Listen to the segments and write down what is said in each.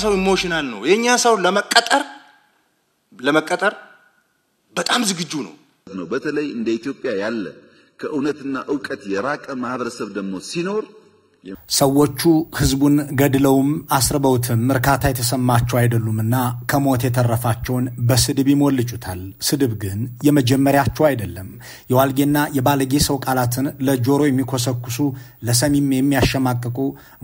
ሰው ኢሞሽናል ነው የኛ ሰው ለመቀጠር በጣም ዝግጁ ነው በተለይ እንደ ኢትዮጵያ ያለ ከእውነትና ዕውቀት የራቀ ማህበረሰብ ደግሞ ሲኖር ሰዎቹ ህዝቡን ገድለውም አስርበውትም ምርካታ የተሰማቸው አይደሉምና ከሞት የተረፋቸውን በስድብ ይሞልጩታል ስድብ ግን የመጀመሪያቸው አይደለም የዋልጌና የባለጌ ሰው ቃላትን ለጆሮ የሚኮሰኩሱ ለሰሚም የሚያሸማቅቁ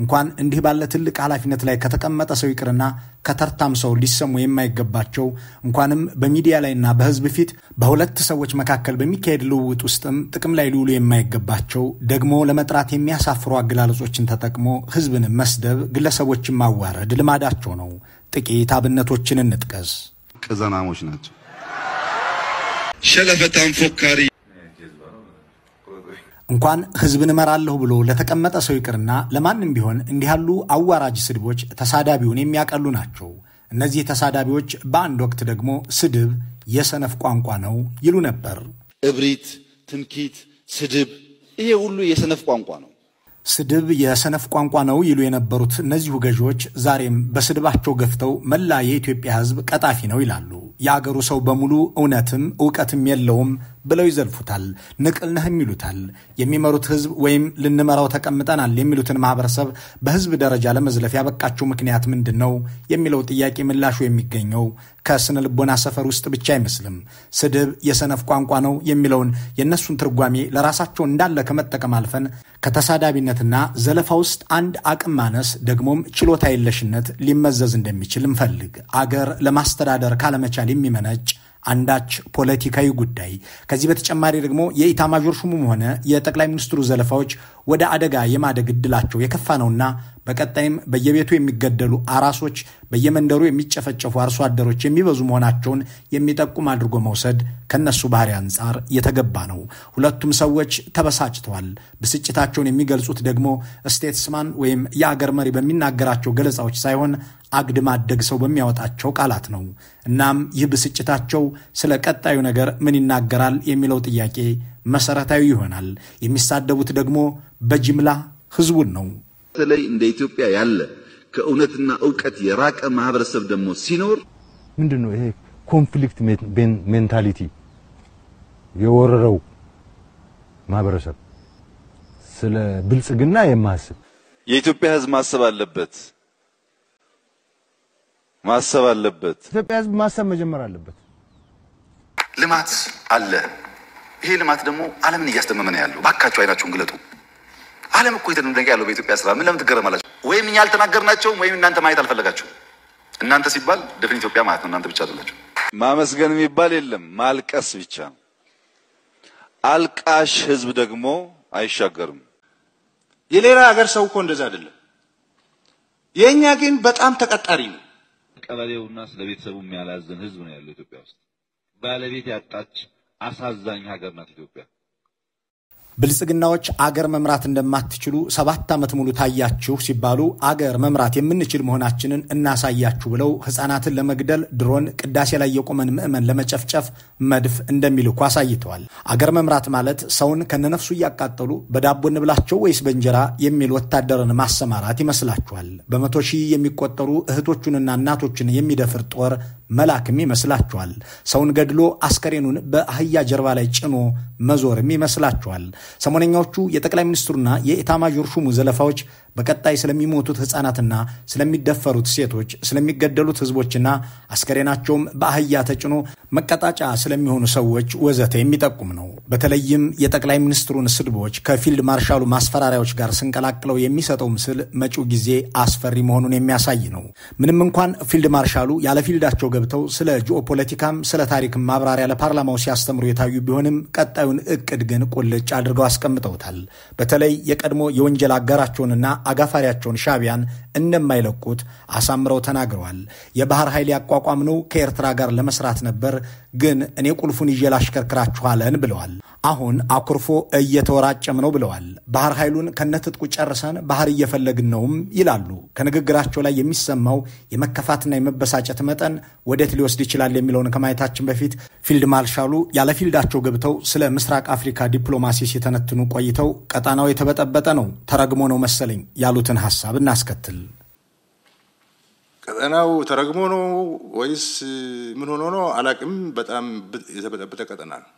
እንኳን እንዲህ ባለ ትልቅ ኃላፊነት ላይ ከተቀመጠ ሰው ይቅርና ከተርታም ሰው ሊሰሙ የማይገባቸው እንኳንም በሚዲያ ላይና በህዝብ ፊት በሁለት ሰዎች መካከል በሚካሄድ ልውውጥ ውስጥም ጥቅም ላይ ሊውሉ የማይገባቸው ደግሞ ለመጥራት የሚያሳፍሩ አገላለጾችን ተጠቅሞ ህዝብን መስደብ ግለሰቦችን ማዋረድ ልማዳቸው ነው ጥቂት አብነቶችን እንጥቀስ ቀዘናሞች ናቸው ሸለፈታም ፎካሪ እንኳን ህዝብን መራለሁ ብሎ ለተቀመጠ ሰው ይቅርና ለማንም ቢሆን እንዲህ ያሉ አዋራጅ ስድቦች ተሳዳቢውን የሚያቀሉ ናቸው እነዚህ ተሳዳቢዎች በአንድ ወቅት ደግሞ ስድብ የሰነፍ ቋንቋ ነው ይሉ ነበር እብሪት ትንኪት ስድብ ይሄ ሁሉ የሰነፍ ቋንቋ ነው ስድብ የሰነፍ ቋንቋ ነው ይሉ የነበሩት እነዚህ ገዢዎች ዛሬም በስድባቸው ገፍተው መላ የኢትዮጵያ ህዝብ ቀጣፊ ነው ይላሉ ያገሩ ሰው በሙሉ እውነትም ዕውቀትም የለውም ብለው ይዘልፉታል ንቅልነህም ይሉታል የሚመሩት ህዝብ ወይም ልንመራው ተቀምጠናል የሚሉትን ማህበረሰብ በህዝብ ደረጃ ለመዝለፍ ያበቃቸው ምክንያት ምንድነው የሚለው ጥያቄ ምላሹ የሚገኘው ከስነ ልቦና ሰፈር ውስጥ ብቻ አይመስልም ስድብ የሰነፍ ቋንቋ ነው የሚለውን የነሱን ትርጓሜ ለራሳቸው እንዳለ ከመጠቀም አልፈን ከተሳዳቢነትና ዘለፋ ውስጥ አንድ አቅም ማነስ ደግሞም ችሎታ የለሽነት ሊመዘዝ እንደሚችል እንፈልግ አገር ለማስተዳደር ካለመቻል የሚመነጭ አንዳች ፖለቲካዊ ጉዳይ ከዚህ በተጨማሪ ደግሞ የኢታማዦር ሹሙም ሆነ የጠቅላይ ሚኒስትሩ ዘለፋዎች ወደ አደጋ የማደግ ዕድላቸው የከፋ ነውና በቀጣይም በየቤቱ የሚገደሉ አራሶች በየመንደሩ የሚጨፈጨፉ አርሶ አደሮች የሚበዙ መሆናቸውን የሚጠቁም አድርጎ መውሰድ ከነሱ ባህሪ አንፃር የተገባ ነው ሁለቱም ሰዎች ተበሳጭተዋል ብስጭታቸውን የሚገልጹት ደግሞ ስቴትስማን ወይም የአገር መሪ በሚናገራቸው ገለጻዎች ሳይሆን አግድም አደግ ሰው በሚያወጣቸው ቃላት ነው እናም ይህ ብስጭታቸው ስለ ቀጣዩ ነገር ምን ይናገራል የሚለው ጥያቄ መሰረታዊ ይሆናል የሚሳደቡት ደግሞ በጅምላ ህዝቡን ነው በተለይ እንደ ኢትዮጵያ ያለ ከእውነትና ዕውቀት የራቀ ማህበረሰብ ደግሞ ሲኖር ምንድነው ይሄ ኮንፍሊክት ሜንታሊቲ የወረረው ማህበረሰብ ስለ ብልጽግና የማስብ የኢትዮጵያ ህዝብ ማሰብ አለበት ኢትዮጵያ ህዝብ ማሰብ መጀመር አለበት ልማት አለ ይሄ ልማት ደግሞ ዓለምን እያስደመመ ነው ያለው ባካችሁ አይናችሁን ግለጡ ዓለም እኮ የተደነቀ ያለው በኢትዮጵያ ስራ ምን ለምን ትገረማላችሁ ወይም እኛ አልተናገርናቸው ወይም እናንተ ማየት አልፈለጋችሁ እናንተ ሲባል ደፍን ኢትዮጵያ ማለት ነው እናንተ ብቻ አይደላችሁ ማመስገን የሚባል የለም ማልቀስ ብቻ አልቃሽ ህዝብ ደግሞ አይሻገርም የሌላ ሀገር ሰው እኮ እንደዛ አይደለም የኛ ግን በጣም ተቀጣሪ ነው ቀበሌውና ስለቤተሰቡ የሚያላዝን ህዝብ ነው ያለው ኢትዮጵያ ውስጥ ባለቤት ያጣች አሳዛኝ ሀገር ናት ኢትዮጵያ ብልጽግናዎች አገር መምራት እንደማትችሉ 7 ዓመት ሙሉ ታያችሁ ሲባሉ አገር መምራት የምንችል መሆናችንን እናሳያችሁ ብለው ህፃናትን ለመግደል ድሮን ቅዳሴ ላይ የቆመን ምእመን ለመጨፍጨፍ መድፍ እንደሚልኩ አሳይተዋል አገር መምራት ማለት ሰውን ከነነፍሱ ያቃጠሉ በዳቦ እንብላቸው ወይስ በእንጀራ የሚል ወታደርን ማሰማራት ይመስላችኋል በመቶ ሺህ የሚቆጠሩ እህቶቹንና እናቶችን የሚደፍር ጦር መላክም ይመስላችኋል ሰውን ገድሎ አስከሬኑን በአህያ ጀርባ ላይ ጭኖ መዞርም ይመስላችኋል ሰሞነኛዎቹ የጠቅላይ ሚኒስትሩና የኢታማዦር ሹሙ ዘለፋዎች በቀጣይ ስለሚሞቱት ህፃናትና ስለሚደፈሩት ሴቶች ስለሚገደሉት ህዝቦችና አስከሬናቸውም በአህያ ተጭኖ መቀጣጫ ስለሚሆኑ ሰዎች ወዘተ የሚጠቁም ነው በተለይም የጠቅላይ ሚኒስትሩን ስድቦች ከፊልድ ማርሻሉ ማስፈራሪያዎች ጋር ስንቀላቅለው የሚሰጠው ምስል መጪው ጊዜ አስፈሪ መሆኑን የሚያሳይ ነው ምንም እንኳን ፊልድ ማርሻሉ ያለ ፊልዳቸው ገብተው ስለ ጂኦፖለቲካም ስለ ታሪክም ማብራሪያ ለፓርላማው ሲያስተምሩ የታዩ ቢሆንም ቀጣዩን እቅድ ግን ቁልጭ አድርገው አስቀምጠውታል በተለይ የቀድሞ የወንጀል አጋራቸውንና አጋፋሪያቸውን ሻቢያን እንደማይለቁት አሳምረው ተናግረዋል የባህር ኃይል ያቋቋምነው ከኤርትራ ጋር ለመስራት ነበር ግን እኔ ቁልፉን ይዤላሽከርክራችሁ አለን ብለዋል አሁን አኩርፎ እየተወራጨም ነው ብለዋል ባህር ኃይሉን ከነትጥቁ ጨርሰን ባህር እየፈለግን ነውም ይላሉ ከንግግራቸው ላይ የሚሰማው የመከፋትና የመበሳጨት መጠን ወዴት ሊወስድ ይችላል የሚለውን ከማየታችን በፊት ፊልድ ማርሻሉ ያለ ፊልዳቸው ገብተው ስለ ምስራቅ አፍሪካ ዲፕሎማሲ ሲተነትኑ ቆይተው ቀጣናው የተበጠበጠ ነው ተረግሞ ነው መሰለኝ ያሉትን ሐሳብ እናስከትል ቀጠናው ተረግሞ ነው ወይስ ምን ሆኖ ነው አላቅም። በጣም የተበጠበጠ ቀጠና ነው።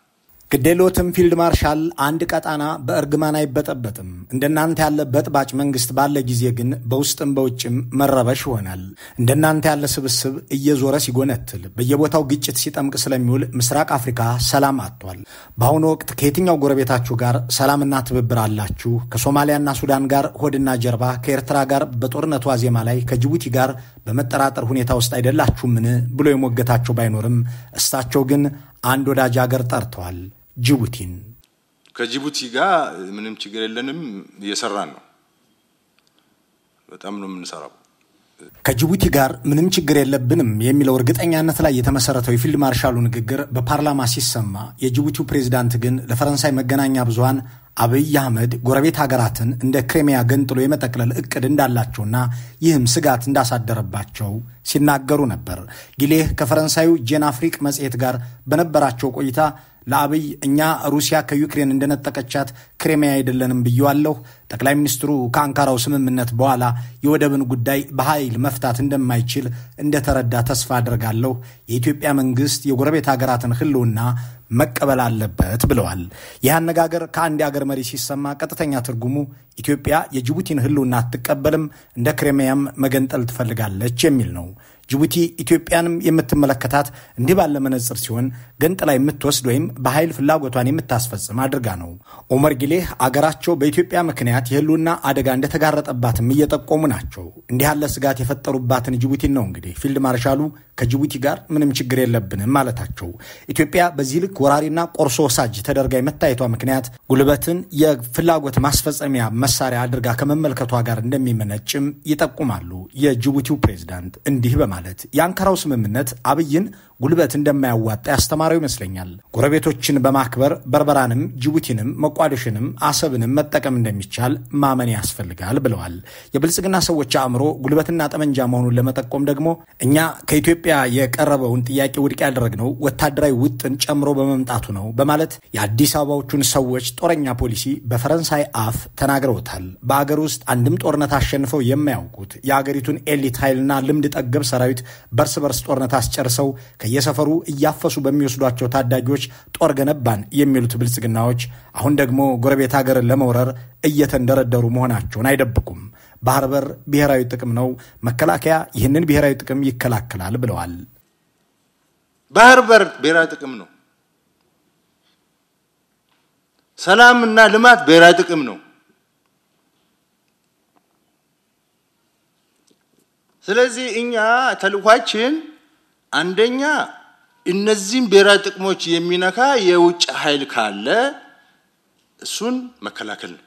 ግዴሎትም ፊልድ ማርሻል አንድ ቀጣና በእርግማን አይበጠበጥም። እንደናንተ ያለ በጥባጭ መንግስት ባለ ጊዜ ግን በውስጥም በውጭም መረበሽ ይሆናል። እንደናንተ ያለ ስብስብ እየዞረ ሲጎነትል በየቦታው ግጭት ሲጠምቅ ስለሚውል ምስራቅ አፍሪካ ሰላም አጥቷል። በአሁኑ ወቅት ከየትኛው ጎረቤታችሁ ጋር ሰላምና ትብብር አላችሁ? ከሶማሊያና ሱዳን ጋር ሆድና ጀርባ፣ ከኤርትራ ጋር በጦርነቱ ዋዜማ ላይ ከጅቡቲ ጋር በመጠራጠር ሁኔታ ውስጥ አይደላችሁምን ብሎ የሞገታቸው ባይኖርም እሳቸው ግን አንድ ወዳጅ ሀገር ጠርተዋል፣ ጅቡቲን። ከጅቡቲ ጋር ምንም ችግር የለንም፣ እየሰራን ነው። በጣም ነው የምንሰራው። ከጅቡቲ ጋር ምንም ችግር የለብንም የሚለው እርግጠኛነት ላይ የተመሰረተው የፊልድ ማርሻሉ ንግግር በፓርላማ ሲሰማ የጅቡቲው ፕሬዝዳንት ግን ለፈረንሳይ መገናኛ ብዙሃን አብይ አህመድ ጎረቤት ሀገራትን እንደ ክሬሚያ ገንጥሎ የመጠቅለል እቅድ እንዳላቸውና ይህም ስጋት እንዳሳደረባቸው ሲናገሩ ነበር። ጊሌህ ከፈረንሳዩ ጄን አፍሪክ መጽሔት ጋር በነበራቸው ቆይታ ለአብይ እኛ ሩሲያ ከዩክሬን እንደነጠቀቻት ክሬሚያ አይደለንም ብየዋለሁ። ጠቅላይ ሚኒስትሩ ከአንካራው ስምምነት በኋላ የወደብን ጉዳይ በኃይል መፍታት እንደማይችል እንደተረዳ ተስፋ አድርጋለሁ። የኢትዮጵያ መንግስት የጎረቤት ሀገራትን ህልውና መቀበል አለበት ብለዋል። ይህ አነጋገር ከአንድ የአገር መሪ ሲሰማ ቀጥተኛ ትርጉሙ ኢትዮጵያ የጅቡቲን ህልውና አትቀበልም፣ እንደ ክሬሚያም መገንጠል ትፈልጋለች የሚል ነው። ጅቡቲ ኢትዮጵያንም የምትመለከታት እንዲህ ባለ መነጽር ሲሆን ገንጥላ የምትወስድ ወይም በኃይል ፍላጎቷን የምታስፈጽም አድርጋ ነው። ኦመር ጊሌህ አገራቸው በኢትዮጵያ ምክንያት የህልውና አደጋ እንደተጋረጠባትም እየጠቆሙ ናቸው። እንዲህ ያለ ስጋት የፈጠሩባትን ጅቡቲን ነው እንግዲህ ፊልድ ማርሻሉ ከጅቡቲ ጋር ምንም ችግር የለብንም ማለታቸው። ኢትዮጵያ በዚህ ልክ ወራሪና ቆርሶ ወሳጅ ተደርጋ የመታየቷ ምክንያት ጉልበትን የፍላጎት ማስፈጸሚያ መሳሪያ አድርጋ ከመመልከቷ ጋር እንደሚመነጭም ይጠቁማሉ የጅቡቲው ፕሬዝዳንት እንዲህ ማለት የአንካራው ስምምነት አብይን ጉልበት እንደማያዋጣ ያስተማረው ይመስለኛል። ጎረቤቶችን በማክበር በርበራንም ጅቡቲንም መቋደሽንም አሰብንም መጠቀም እንደሚቻል ማመን ያስፈልጋል ብለዋል። የብልጽግና ሰዎች አእምሮ ጉልበትና ጠመንጃ መሆኑን ለመጠቆም ደግሞ እኛ ከኢትዮጵያ የቀረበውን ጥያቄ ውድቅ ያደረግነው ወታደራዊ ውጥን ጨምሮ በመምጣቱ ነው በማለት የአዲስ አበባዎቹን ሰዎች ጦረኛ ፖሊሲ በፈረንሳይ አፍ ተናግረውታል። በአገር ውስጥ አንድም ጦርነት አሸንፈው የማያውቁት የአገሪቱን ኤሊት ኃይልና ልምድ ጠገብ ሰራዊት በርስ በርስ ጦርነት አስጨርሰው ከየሰፈሩ እያፈሱ በሚወስዷቸው ታዳጊዎች ጦር ገነባን የሚሉት ብልጽግናዎች አሁን ደግሞ ጎረቤት ሀገርን ለመውረር እየተንደረደሩ መሆናቸውን አይደብቁም። ባህር በር ብሔራዊ ጥቅም ነው፣ መከላከያ ይህንን ብሔራዊ ጥቅም ይከላከላል ብለዋል። ባህር በር ብሔራዊ ጥቅም ነው፣ ሰላምና ልማት ብሔራዊ ጥቅም ነው። ስለዚህ እኛ ተልኳችን አንደኛ እነዚህን ብሔራዊ ጥቅሞች የሚነካ የውጭ ኃይል ካለ እሱን መከላከል ነው።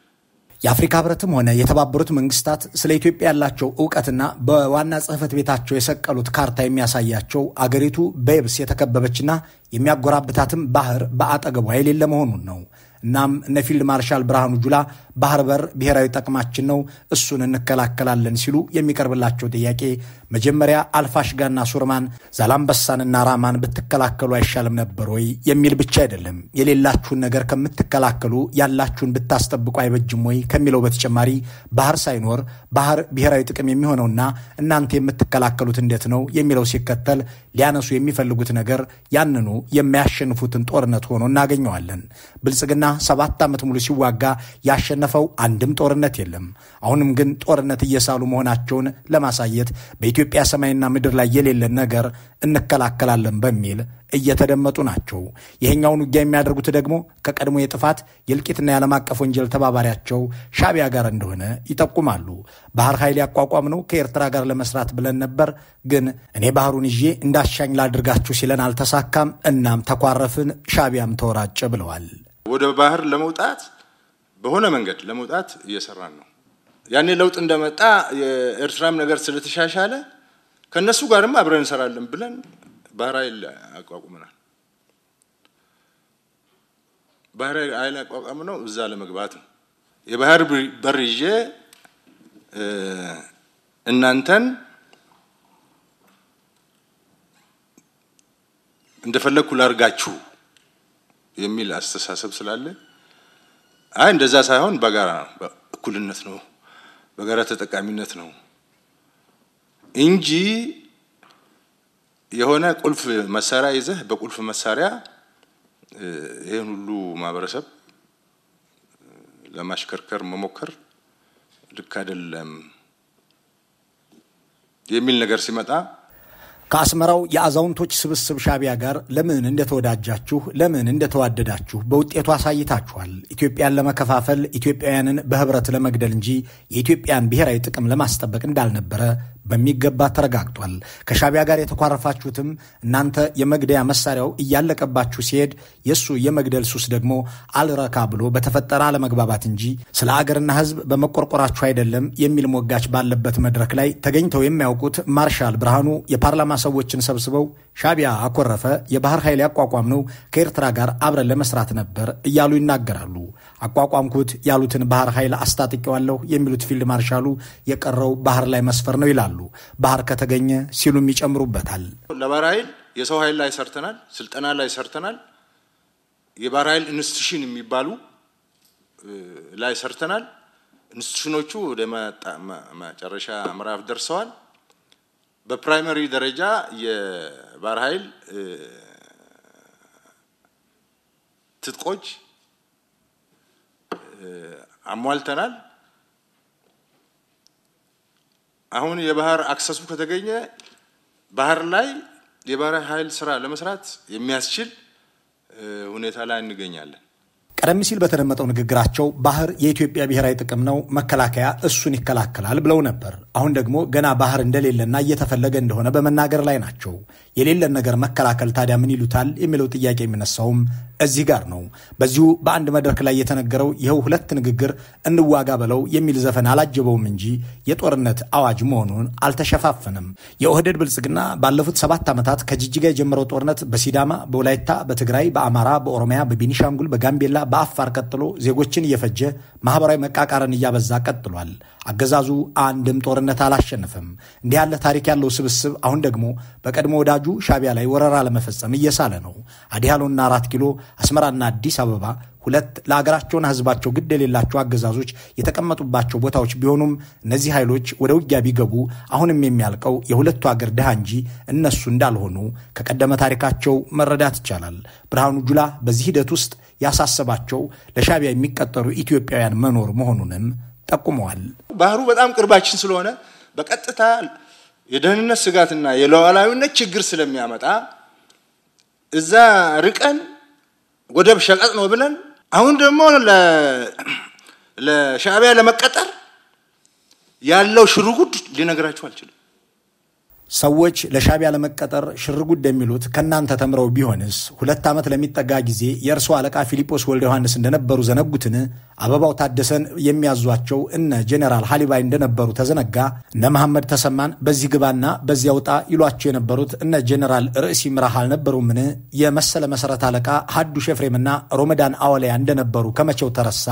የአፍሪካ ህብረትም ሆነ የተባበሩት መንግስታት ስለ ኢትዮጵያ ያላቸው ዕውቀትና በዋና ጽሕፈት ቤታቸው የሰቀሉት ካርታ የሚያሳያቸው አገሪቱ በየብስ የተከበበችና የሚያጎራብታትም ባህር በአጠገቧ የሌለ መሆኑን ነው። እናም እነ ፊልድ ማርሻል ብርሃኑ ጁላ ባህር በር ብሔራዊ ጥቅማችን ነው፣ እሱን እንከላከላለን ሲሉ የሚቀርብላቸው ጥያቄ መጀመሪያ አልፋሽጋና ሱርማን ዛላምበሳንና ራማን ብትከላከሉ አይሻልም ነበር ወይ የሚል ብቻ አይደለም። የሌላችሁን ነገር ከምትከላከሉ ያላችሁን ብታስጠብቁ አይበጅም ወይ ከሚለው በተጨማሪ ባህር ሳይኖር ባህር ብሔራዊ ጥቅም የሚሆነውና እናንተ የምትከላከሉት እንዴት ነው የሚለው ሲከተል ሊያነሱ የሚፈልጉት ነገር ያንኑ የሚያሸንፉትን ጦርነት ሆኖ እናገኘዋለን። ብልጽግና 7 ዓመት ሙሉ ሲዋጋ ያሸነፈው አንድም ጦርነት የለም። አሁንም ግን ጦርነት እየሳሉ መሆናቸውን ለማሳየት በኢትዮጵያ ሰማይና ምድር ላይ የሌለን ነገር እንከላከላለን በሚል እየተደመጡ ናቸው። ይሄኛውን ውጊያ የሚያደርጉት ደግሞ ከቀድሞ የጥፋት የእልቂትና የዓለም አቀፍ ወንጀል ተባባሪያቸው ሻዕቢያ ጋር እንደሆነ ይጠቁማሉ። ባህር ኃይል ያቋቋምነው ከኤርትራ ጋር ለመስራት ብለን ነበር፣ ግን እኔ ባህሩን ይዤ እንዳሻኝ ላድርጋችሁ ሲለን አልተሳካም፣ እናም ተኳረፍን፣ ሻዕቢያም ተወራጨ ብለዋል። ወደ ባህር ለመውጣት በሆነ መንገድ ለመውጣት እየሰራን ነው። ያኔ ለውጥ እንደመጣ የኤርትራም ነገር ስለተሻሻለ ከነሱ ጋርም አብረን እንሰራለን ብለን ባህር ኃይል አቋቁመናል። ባህር ኃይል አቋቁመነው እዛ ለመግባት ነው። የባህር በር ይዤ እናንተን እንደፈለኩ ላርጋችሁ የሚል አስተሳሰብ ስላለ አይ እንደዛ ሳይሆን በጋራ እኩልነት ነው፣ በጋራ ተጠቃሚነት ነው። እንጂ የሆነ ቁልፍ መሳሪያ ይዘህ በቁልፍ መሳሪያ ይሄን ሁሉ ማህበረሰብ ለማሽከርከር መሞከር ልክ አይደለም የሚል ነገር ሲመጣ ከአስመራው የአዛውንቶች ስብስብ ሻቢያ ጋር ለምን እንደተወዳጃችሁ ለምን እንደተዋደዳችሁ በውጤቱ አሳይታችኋል። ኢትዮጵያን ለመከፋፈል ኢትዮጵያውያንን በህብረት ለመግደል እንጂ የኢትዮጵያን ብሔራዊ ጥቅም ለማስጠበቅ እንዳልነበረ በሚገባ ተረጋግጧል። ከሻቢያ ጋር የተኳረፋችሁትም እናንተ የመግደያ መሳሪያው እያለቀባችሁ ሲሄድ የሱ የመግደል ሱስ ደግሞ አልረካ ብሎ በተፈጠረ አለመግባባት እንጂ ስለ አገርና ህዝብ በመቆርቆራችሁ አይደለም የሚል ሞጋች ባለበት መድረክ ላይ ተገኝተው የሚያውቁት ማርሻል ብርሃኑ የፓርላማ ሰዎችን ሰብስበው ሻቢያ አኮረፈ፣ የባህር ኃይል ያቋቋም ነው ከኤርትራ ጋር አብረን ለመስራት ነበር እያሉ ይናገራሉ። አቋቋምኩት ያሉትን ባህር ኃይል አስታጥቄዋለሁ የሚሉት ፊልድ ማርሻሉ የቀረው ባህር ላይ መስፈር ነው ይላሉ። ባህር ከተገኘ ሲሉም ይጨምሩበታል። ለባህር ኃይል የሰው ኃይል ላይ ሰርተናል፣ ስልጠና ላይ ሰርተናል፣ የባህር ኃይል ኢንስቲትዩሽን የሚባሉ ላይ ሰርተናል። ኢንስቲትዩሽኖቹ ወደ መጨረሻ ምዕራፍ ደርሰዋል። በፕራይመሪ ደረጃ የባህር ኃይል ትጥቆች አሟልተናል። አሁን የባህር አክሰሱ ከተገኘ ባህር ላይ የባህር ኃይል ስራ ለመስራት የሚያስችል ሁኔታ ላይ እንገኛለን። ቀደም ሲል በተደመጠው ንግግራቸው ባህር የኢትዮጵያ ብሔራዊ ጥቅም ነው፣ መከላከያ እሱን ይከላከላል ብለው ነበር። አሁን ደግሞ ገና ባህር እንደሌለና እየተፈለገ እንደሆነ በመናገር ላይ ናቸው። የሌለን ነገር መከላከል ታዲያ ምን ይሉታል የሚለው ጥያቄ የሚነሳውም እዚህ ጋር ነው። በዚሁ በአንድ መድረክ ላይ የተነገረው ይኸው ሁለት ንግግር እንዋጋ በለው የሚል ዘፈን አላጀበውም እንጂ የጦርነት አዋጅ መሆኑን አልተሸፋፈንም። የኦህዴድ ብልጽግና ባለፉት 7 ዓመታት ከጅጅጋ የጀመረው ጦርነት በሲዳማ፣ በወላይታ፣ በትግራይ፣ በአማራ፣ በኦሮሚያ፣ በቤኒሻንጉል፣ በጋምቤላ፣ በአፋር ቀጥሎ ዜጎችን እየፈጀ ማህበራዊ መቃቃርን እያበዛ ቀጥሏል። አገዛዙ አንድም ጦርነት አላሸነፈም። እንዲህ ያለ ታሪክ ያለው ስብስብ አሁን ደግሞ በቀድሞ ወዳጁ ሻቢያ ላይ ወረራ ለመፈጸም እየሳለ ነው። አዲያሎና 4 ኪሎ፣ አስመራና አዲስ አበባ ሁለት ለአገራቸውና ህዝባቸው ግድ የሌላቸው አገዛዞች የተቀመጡባቸው ቦታዎች ቢሆኑም እነዚህ ኃይሎች ወደ ውጊያ ቢገቡ አሁንም የሚያልቀው የሁለቱ አገር ድሃ እንጂ እነሱ እንዳልሆኑ ከቀደመ ታሪካቸው መረዳት ይቻላል። ብርሃኑ ጁላ በዚህ ሂደት ውስጥ ያሳሰባቸው ለሻቢያ የሚቀጠሩ ኢትዮጵያውያን መኖር መሆኑንም ጠቁመዋል። ባህሩ በጣም ቅርባችን ስለሆነ በቀጥታ የደህንነት ስጋትና የሉዓላዊነት ችግር ስለሚያመጣ እዛ ርቀን ወደብ ሸቀጥ ነው ብለን አሁን ደግሞ ለሻቢያ ለመቀጠር ያለው ሽርጉድ ሊነግራችሁ አልችልም። ሰዎች ለሻቢያ ለመቀጠር ሽርጉድ የሚሉት ከናንተ ተምረው ቢሆንስ 2 ዓመት ለሚጠጋ ጊዜ የእርሱ አለቃ ፊሊጶስ ወልደ ዮሐንስ እንደነበሩ ዘነጉትን? አበባው ታደሰን የሚያዟቸው እነ ጄኔራል ሃሊባይ እንደነበሩ ተዘነጋ? እነ መሐመድ ተሰማን በዚህ ግባና በዚያ ውጣ ይሏቸው የነበሩት እነ ጄኔራል ርእሲ ምራህ አልነበሩምን? የመሰለ መሰረት አለቃ ሀዱሽ ኤፍሬምና ሮመዳን አወሊያ እንደነበሩ ከመቼው ተረሳ?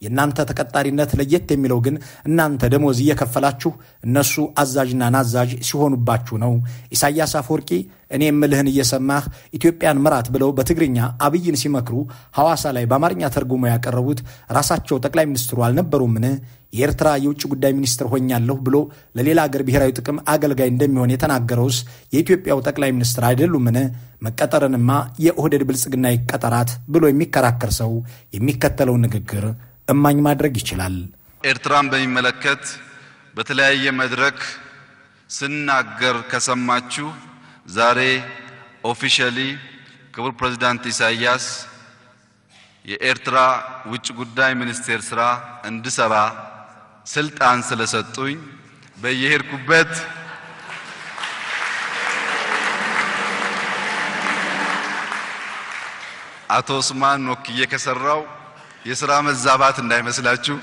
የእናንተ ተቀጣሪነት ለየት የሚለው ግን እናንተ ደሞዝ እየከፈላችሁ እነሱ አዛዥና ናዛዥ ሲሆኑባችሁ ነው። ኢሳያስ አፈወርቂ እኔ የምልህን እየሰማህ ኢትዮጵያን ምራት ብለው በትግርኛ አብይን ሲመክሩ ሐዋሳ ላይ በአማርኛ ተርጉሞ ያቀረቡት ራሳቸው ጠቅላይ ሚኒስትሩ አልነበሩምን? የኤርትራ የውጭ ጉዳይ ሚኒስትር ሆኛለሁ ብሎ ለሌላ አገር ብሔራዊ ጥቅም አገልጋይ እንደሚሆን የተናገረውስ የኢትዮጵያው ጠቅላይ ሚኒስትር አይደሉምን? መቀጠርንማ የኦህዴድ ብልጽግና ይቀጠራት ብሎ የሚከራከር ሰው የሚከተለው ንግግር እማኝ ማድረግ ይችላል። ኤርትራን በሚመለከት በተለያየ መድረክ ስናገር ከሰማችሁ ዛሬ ኦፊሻሊ ክቡር ፕሬዝዳንት ኢሳያስ የኤርትራ ውጭ ጉዳይ ሚኒስቴር ስራ እንድሰራ ስልጣን ስለሰጡኝ በየሄድኩበት አቶ ኡስማን ወክዬ ከሰራው የሥራ መዛባት እንዳይመስላችሁ።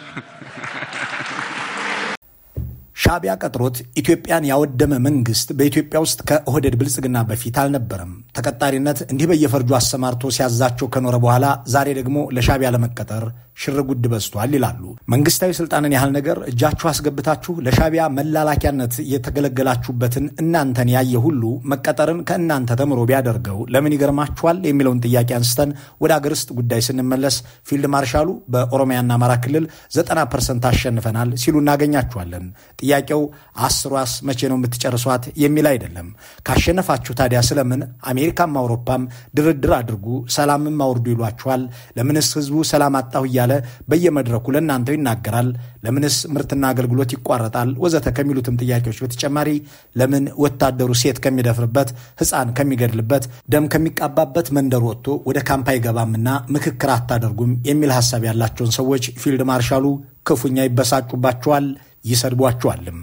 ሻቢያ ቀጥሮት ኢትዮጵያን ያወደመ መንግስት በኢትዮጵያ ውስጥ ከኦህዴድ ብልጽግና በፊት አልነበረም። ተቀጣሪነት እንዲህ በየፈርጁ አሰማርቶ ሲያዛቸው ከኖረ በኋላ ዛሬ ደግሞ ለሻቢያ ለመቀጠር ሽርጉድ በዝቷል ይላሉ። መንግስታዊ ስልጣንን ያህል ነገር እጃችሁ አስገብታችሁ ለሻቢያ መላላኪያነት የተገለገላችሁበትን እናንተን ያየ ሁሉ መቀጠርን ከእናንተ ተምሮ ቢያደርገው ለምን ይገርማችኋል የሚለውን ጥያቄ አንስተን ወደ አገር ውስጥ ጉዳይ ስንመለስ ፊልድ ማርሻሉ በኦሮሚያና አማራ ክልል 90% አሸንፈናል ሲሉ እናገኛቸዋለን። ጥያቄው ጥያቄው 10ሯስ መቼ ነው የምትጨርሷት የሚል አይደለም። ካሸነፋችሁ ታዲያ ስለምን አሜሪካም አውሮፓም ድርድር አድርጉ ሰላምም አውርዱ ይሏችኋል? ለምንስ ህዝቡ ሰላም አጣሁ እያለ በየመድረኩ ለእናንተው ይናገራል? ለምንስ ምርትና አገልግሎት ይቋረጣል? ወዘተ ከሚሉትም ጥያቄዎች በተጨማሪ ለምን ወታደሩ ሴት ከሚደፍርበት ህፃን ከሚገድልበት ደም ከሚቃባበት መንደር ወጥቶ ወደ ካምፕ አይገባምና ምክክር አታደርጉም የሚል ሐሳብ ያላቸውን ሰዎች ፊልድ ማርሻሉ ክፉኛ ይበሳጩባቸዋል፣ ይሰድቧቸዋልም።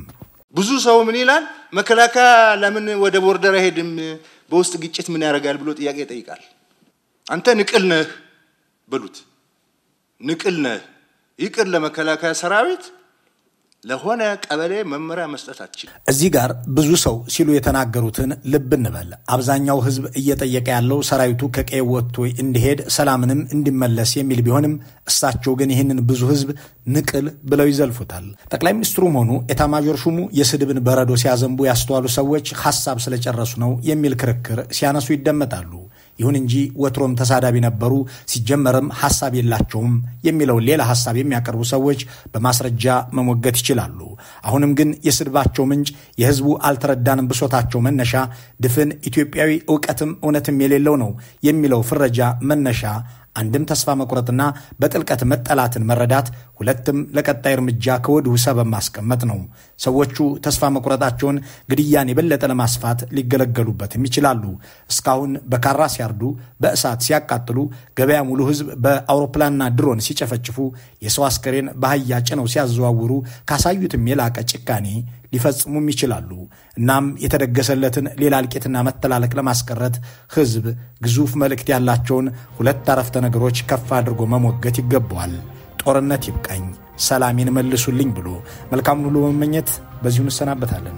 ብዙ ሰው ምን ይላል? መከላከያ ለምን ወደ ቦርደር አይሄድም? በውስጥ ግጭት ምን ያደርጋል ብሎ ጥያቄ ይጠይቃል። አንተ ንቅል ነህ በሉት። ንቅል ነህ። ይቅር ለመከላከያ ሰራዊት ለሆነ ቀበሌ መመሪያ መስጠት አትችልም። እዚህ ጋር ብዙ ሰው ሲሉ የተናገሩትን ልብ እንበል። አብዛኛው ህዝብ እየጠየቀ ያለው ሰራዊቱ ከቀይ ወጥቶ እንዲሄድ ሰላምንም እንዲመለስ የሚል ቢሆንም እሳቸው ግን ይህንን ብዙ ህዝብ ንቅል ብለው ይዘልፉታል። ጠቅላይ ሚኒስትሩም ሆኑ ኤታማዦር ሹሙ የስድብን በረዶ ሲያዘንቡ ያስተዋሉ ሰዎች ሐሳብ ስለጨረሱ ነው የሚል ክርክር ሲያነሱ ይደመጣሉ። ይሁን እንጂ ወትሮም ተሳዳቢ ነበሩ፣ ሲጀመርም ሐሳብ የላቸውም የሚለው ሌላ ሐሳብ የሚያቀርቡ ሰዎች በማስረጃ መሞገት ይችላሉ። አሁንም ግን የስድባቸው ምንጭ የህዝቡ አልተረዳንም ብሶታቸው መነሻ ድፍን ኢትዮጵያዊ ዕውቀትም እውነትም የሌለው ነው የሚለው ፍረጃ መነሻ አንድም ተስፋ መቁረጥና በጥልቀት መጠላትን መረዳት፣ ሁለትም ለቀጣይ እርምጃ ከወዲሁ ሰበብ ማስቀመጥ ነው። ሰዎቹ ተስፋ መቁረጣቸውን ግድያን የበለጠ ለማስፋት ሊገለገሉበትም ይችላሉ። እስካሁን በካራ ሲያርዱ፣ በእሳት ሲያቃጥሉ፣ ገበያ ሙሉ ህዝብ በአውሮፕላንና ድሮን ሲጨፈጭፉ፣ የሰው አስከሬን በአህያ ጭነው ሲያዘዋውሩ ካሳዩትም የላቀ ጭካኔ ሊፈጽሙም ይችላሉ። እናም የተደገሰለትን ሌላ እልቂትና መተላለቅ ለማስቀረት ህዝብ ግዙፍ መልእክት ያላቸውን ሁለት አረፍተ ነገሮች ከፍ አድርጎ መሞገት ይገባዋል። ጦርነት ይብቃኝ፣ ሰላሜን መልሱልኝ ብሎ መልካሙን ሁሉ በመመኘት በዚሁ እንሰናበታለን።